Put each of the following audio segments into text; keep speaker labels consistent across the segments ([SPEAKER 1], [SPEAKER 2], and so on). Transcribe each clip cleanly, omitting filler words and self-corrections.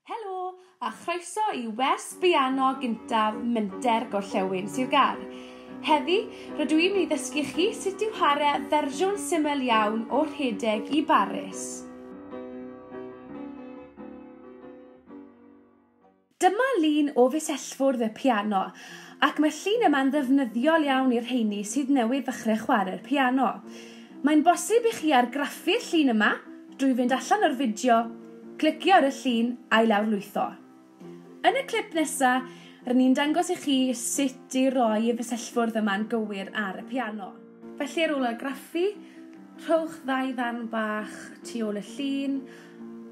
[SPEAKER 1] Helo, a chroeso I wers biano gyntaf Menter Gorllewin, Sir Gar. Heddi, rydw i'n mynd I ddysgu chi sut i'w chwarae fersiwn syml iawn o rhedeg I Baris. Dyma lun o fusellfwrdd y piano, ac mae'r llun yma'n ddefnyddiol iawn i'r rheini sydd newydd ddechrau chwarae'r piano. Mae'n bosib I chi argraffu'r llun yma drwy fynd allan o'r fideo, clicio ar y llun a'i lawrlwytho. Yn y clip nesaf, rydyn ni'n dangos I chi sut I roi y fusellfwrdd yma'n gywir ar y piano. Felly ar ôl argraffu, rhowch ddau ddarn bach tu ôl y llun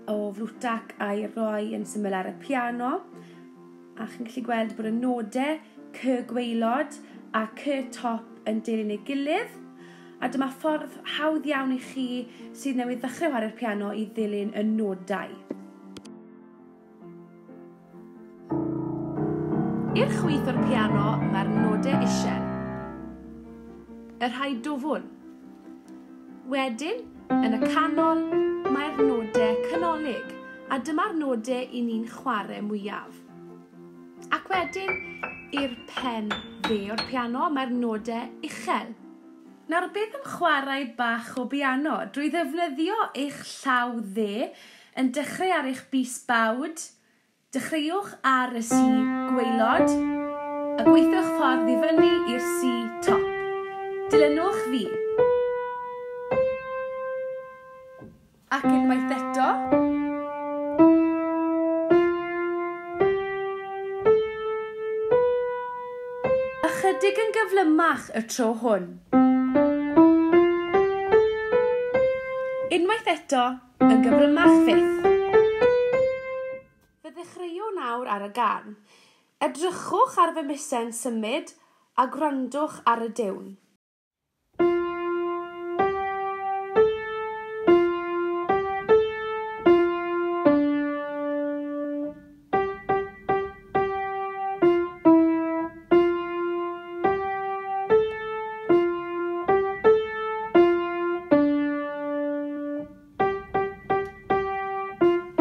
[SPEAKER 1] o flwtac a'i roi yn syml ar y piano. A chi'n gallu gweld bod y nodau, C gwaelod a C top yn dilyn ei gilydd. A dyma ffordd hawdd iawn I chi sydd newydd ddechrau chwarae'r piano I ddilyn y nodau. I'r chwith o'r piano mae'r nodau isel. Y rhai dofwn. Wedyn, yn y canol, mae'r nodau canolig, a dyma'r nodau I ni'n chwarae mwyaf. Ac wedyn, i'r pen dde o'r piano, mae'r nodau uchel. Nawr beth am chwarae bach o biano? Drwy ddefnyddio eich llaw dde yn dechrau ar eich bys bawd, dechreuwch ar y C gwaelod a gweithiwch ffordd I fyny i'r C top. Dilynwch fi. Ac unwaith eto. Ychydig yn gyflymach y tro hwn. Unwaith eto, yn gyflymach fyth. Fe ddechreuwch nawr ar y gân. Edrychwch ar fy misen symud a gwrandwch ar y diwn.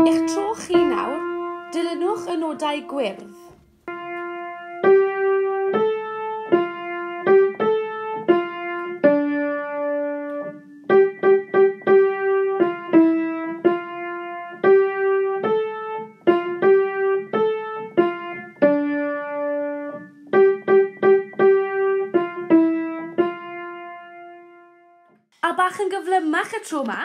[SPEAKER 1] Eich tro chi nawr, dilynwch y nodau gwyrdd. A bach yn gyflymach y tro yma.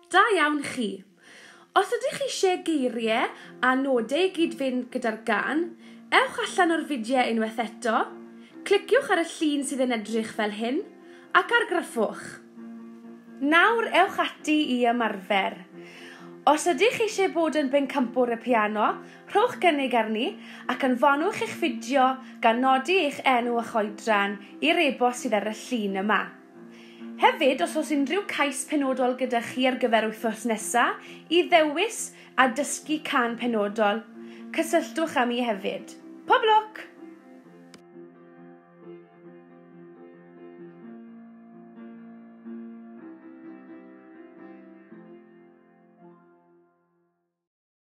[SPEAKER 1] Da iawn chi. Os ydych chi eisiau geiriau a nodau I gyd fynd gyda'r gân, ewch allan o'r fideo unwaith eto, cliciwch ar y llun sydd yn edrych fel hyn, ac argraffwch. Nawr ewch ati I ymarfer. Os ydych chi eisiau bod yn bencampwr y piano, rhowch gynnig arni ac anfonwch eich fideo gan nodi eich enw a choedran i'r e-bost sydd ar y llun yma. Hefyd, os oes unrhyw cais penodol gyda chi ar gyfer wythnos nesaf, I ddewis a dysgu cân penodol, cysylltwch â mi hefyd. Pob lwc!